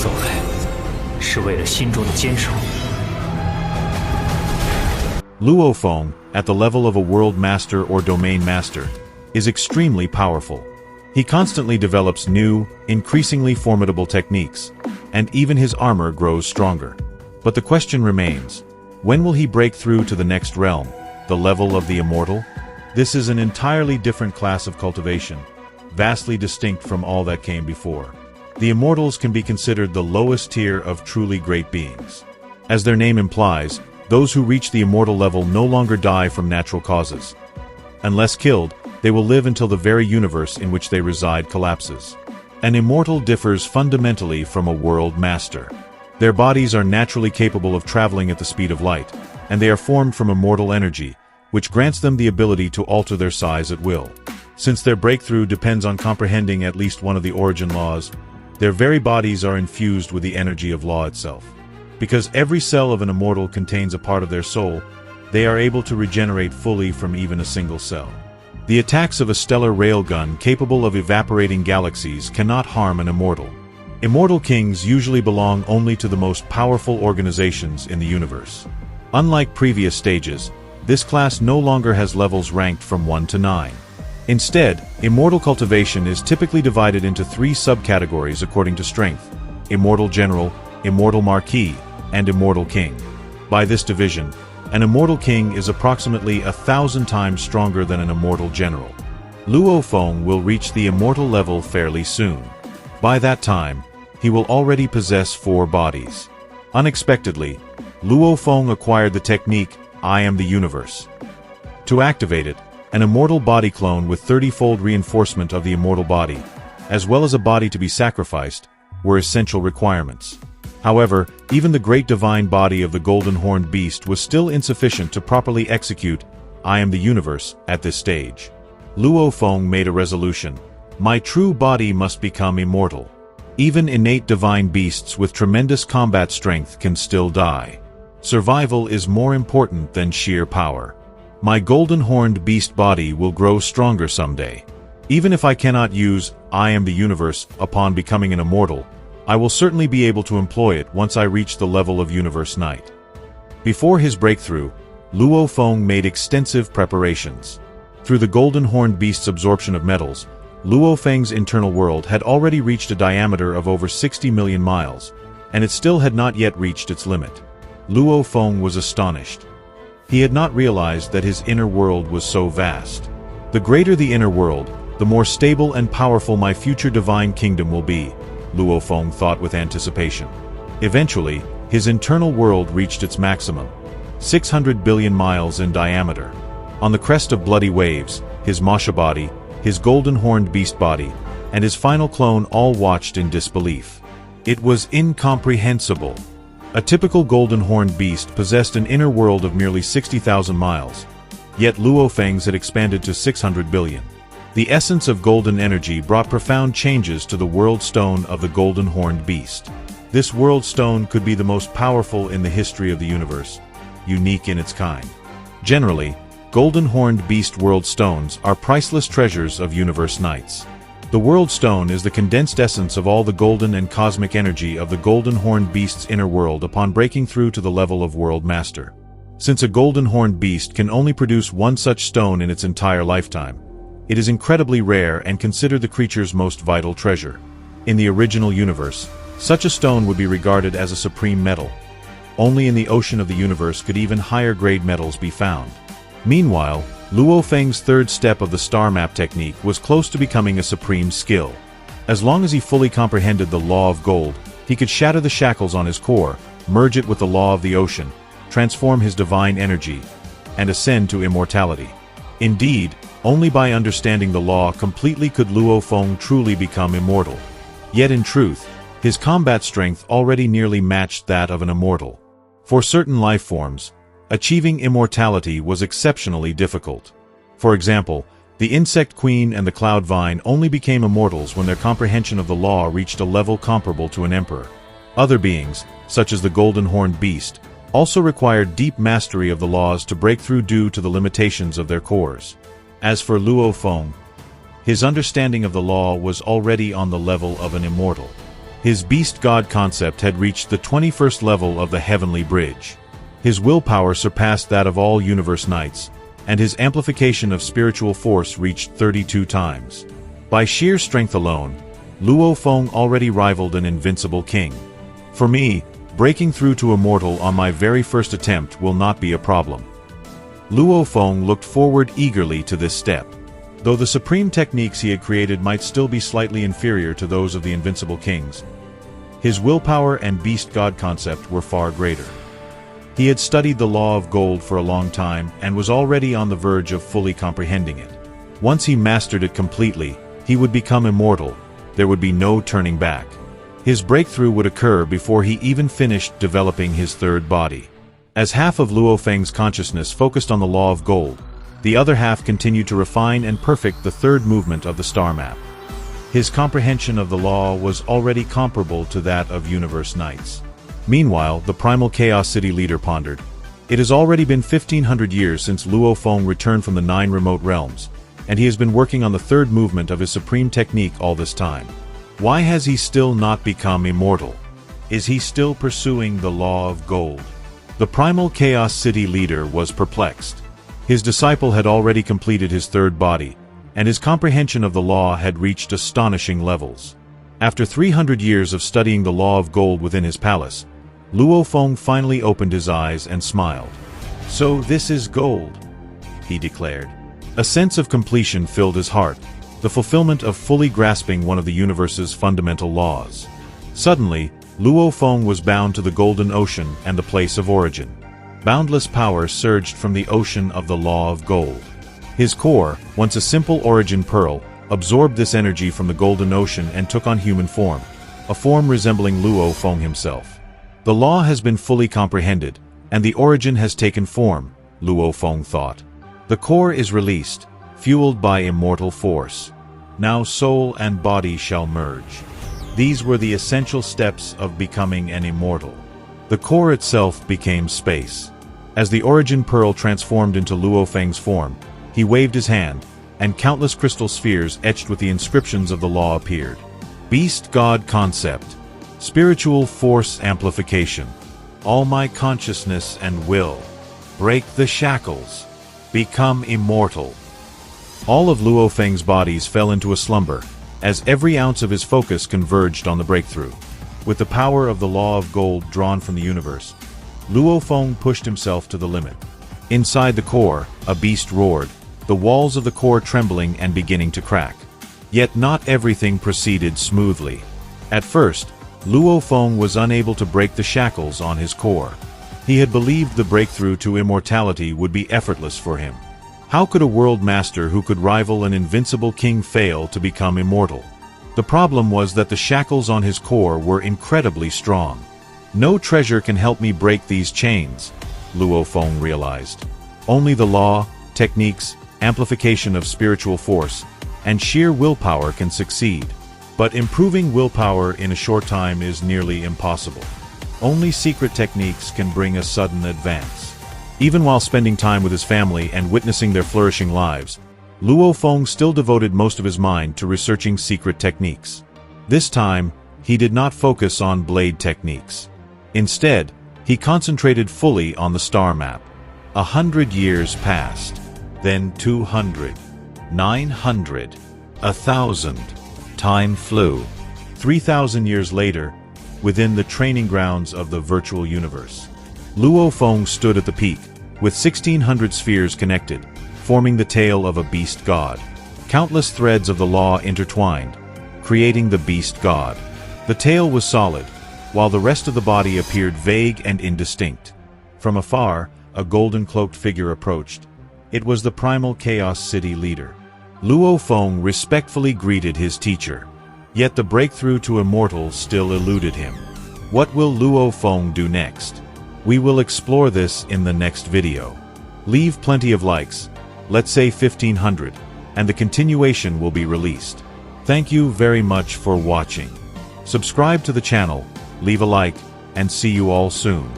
走来，是为了心中的坚守。 Luo Feng, at the level of a world master or domain master, is extremely powerful. He constantly develops new, increasingly formidable techniques, and even his armor grows stronger. But the question remains, when will he break through to the next realm, the level of the immortal? This is an entirely different class of cultivation, vastly distinct from all that came before. The immortals can be considered the lowest tier of truly great beings. As their name implies, those who reach the immortal level no longer die from natural causes. Unless killed, they will live until the very universe in which they reside collapses. An immortal differs fundamentally from a world master. Their bodies are naturally capable of traveling at the speed of light, and they are formed from immortal energy, which grants them the ability to alter their size at will. Since their breakthrough depends on comprehending at least one of the origin laws, their very bodies are infused with the energy of law itself. Because every cell of an immortal contains a part of their soul, they are able to regenerate fully from even a single cell. The attacks of a stellar railgun capable of evaporating galaxies cannot harm an immortal. Immortal kings usually belong only to the most powerful organizations in the universe. Unlike previous stages, this class no longer has levels ranked from 1 to 9. Instead, immortal cultivation is typically divided into 3 subcategories according to strength: Immortal General, Immortal Marquis, and Immortal King. By this division, an Immortal King is approximately 1,000 times stronger than an Immortal General. Luo Feng will reach the Immortal level fairly soon. By that time, he will already possess 4 bodies. Unexpectedly, Luo Feng acquired the technique, I Am the Universe. To activate it, an immortal body clone with 30-fold reinforcement of the immortal body, as well as a body to be sacrificed, were essential requirements. However, even the great divine body of the golden horned beast was still insufficient to properly execute I Am the Universe at this stage. Luo Feng made a resolution: my true body must become immortal. Even innate divine beasts with tremendous combat strength can still die. Survival is more important than sheer power. My golden horned beast body will grow stronger someday. Even if I cannot use I Am the Universe upon becoming an immortal, I will certainly be able to employ it once I reach the level of Universe Knight. Before his breakthrough, Luo Feng made extensive preparations. Through the golden horned beast's absorption of metals, Luo Feng's internal world had already reached a diameter of over 60 million miles, and it still had not yet reached its limit. Luo Feng was astonished. He had not realized that his inner world was so vast. The greater the inner world, the more stable and powerful my future divine kingdom will be, Luo Feng thought with anticipation. Eventually, his internal world reached its maximum, 600 billion miles in diameter. On the crest of bloody waves, his Masha body, his golden horned beast body, and his final clone all watched in disbelief. It was incomprehensible. A typical golden horned beast possessed an inner world of merely 60,000 miles, yet Luo Feng's had expanded to 600 billion. The essence of golden energy brought profound changes to the world stone of the golden horned beast. This world stone could be the most powerful in the history of the universe, unique in its kind. Generally, golden horned beast world stones are priceless treasures of universe knights. The world stone is the condensed essence of all the golden and cosmic energy of the golden horned beast's inner world upon breaking through to the level of world master. Since a golden horned beast can only produce one such stone in its entire lifetime, it is incredibly rare and considered the creature's most vital treasure. In the original universe, such a stone would be regarded as a supreme metal. Only in the ocean of the universe could even higher-grade metals be found. Meanwhile, Luo Feng's third step of the star map technique was close to becoming a supreme skill. As long as he fully comprehended the law of gold, he could shatter the shackles on his core, merge it with the law of the ocean, transform his divine energy, and ascend to immortality. Indeed, only by understanding the law completely could Luo Feng truly become immortal. Yet in truth, his combat strength already nearly matched that of an immortal. For certain life forms, achieving immortality was exceptionally difficult. For example, the insect queen and the cloud vine only became immortals when their comprehension of the law reached a level comparable to an emperor. Other beings, such as the golden horned beast, also required deep mastery of the laws to break through due to the limitations of their cores. As for Luo Feng, his understanding of the law was already on the level of an immortal. His beast god concept had reached the 21st level of the heavenly bridge. His willpower surpassed that of all universe knights, and his amplification of spiritual force reached 32 times. By sheer strength alone, Luo Feng already rivaled an invincible king. For me, breaking through to immortal on my very first attempt will not be a problem. Luo Feng looked forward eagerly to this step. Though the supreme techniques he had created might still be slightly inferior to those of the invincible kings, his willpower and beast god concept were far greater. He had studied the law of gold for a long time and was already on the verge of fully comprehending it. Once he mastered it completely, he would become immortal. There would be no turning back. His breakthrough would occur before he even finished developing his third body. As half of Luo Feng's consciousness focused on the law of gold, the other half continued to refine and perfect the third movement of the star map. His comprehension of the law was already comparable to that of universe knights. Meanwhile, the primal Chaos City leader pondered. It has already been 1500 years since Luo Feng returned from the 9 remote realms, and he has been working on the third movement of his supreme technique all this time. Why has he still not become immortal? Is he still pursuing the law of gold? The primal Chaos City leader was perplexed. His disciple had already completed his third body, and his comprehension of the law had reached astonishing levels. After 300 years of studying the law of gold within his palace, Luo Feng finally opened his eyes and smiled. "So this is gold," he declared. A sense of completion filled his heart, the fulfillment of fully grasping one of the universe's fundamental laws. Suddenly, Luo Feng was bound to the golden ocean and the place of origin. Boundless power surged from the ocean of the law of gold. His core, once a simple origin pearl, absorbed this energy from the golden ocean and took on human form, a form resembling Luo Feng himself. The law has been fully comprehended, and the origin has taken form, Luo Feng thought. The core is released, fueled by immortal force. Now soul and body shall merge. These were the essential steps of becoming an immortal. The core itself became space. As the origin pearl transformed into Luo Feng's form, he waved his hand, and countless crystal spheres etched with the inscriptions of the law appeared. Beast God Concept. Spiritual Force Amplification. All my consciousness and will. Break the shackles. Become immortal. All of Luo Feng's bodies fell into a slumber, as every ounce of his focus converged on the breakthrough. With the power of the law of gold drawn from the universe, Luo Feng pushed himself to the limit. Inside the core, a beast roared, the walls of the core trembling and beginning to crack. Yet not everything proceeded smoothly. At first, Luo Feng was unable to break the shackles on his core. He had believed the breakthrough to immortality would be effortless for him. How could a world master who could rival an invincible king fail to become immortal? The problem was that the shackles on his core were incredibly strong. No treasure can help me break these chains, Luo Feng realized. Only the law, techniques, amplification of spiritual force, and sheer willpower can succeed. But improving willpower in a short time is nearly impossible. Only secret techniques can bring a sudden advance. Even while spending time with his family and witnessing their flourishing lives, Luo Feng still devoted most of his mind to researching secret techniques. This time, he did not focus on blade techniques. Instead, he concentrated fully on the star map. 100 years passed. Then 200. 900. 1,000. Time flew. 3,000 years later, within the training grounds of the virtual universe, Luo Feng stood at the peak, with 1,600 spheres connected, forming the tail of a beast god. Countless threads of the law intertwined, creating the beast god. The tail was solid, while the rest of the body appeared vague and indistinct. From afar, a golden-cloaked figure approached. It was the primal Chaos City leader. Luo Feng respectfully greeted his teacher. Yet the breakthrough to immortal still eluded him. What will Luo Feng do next? We will explore this in the next video. Leave plenty of likes, let's say 1,500, and the continuation will be released. Thank you very much for watching. Subscribe to the channel, leave a like, and see you all soon.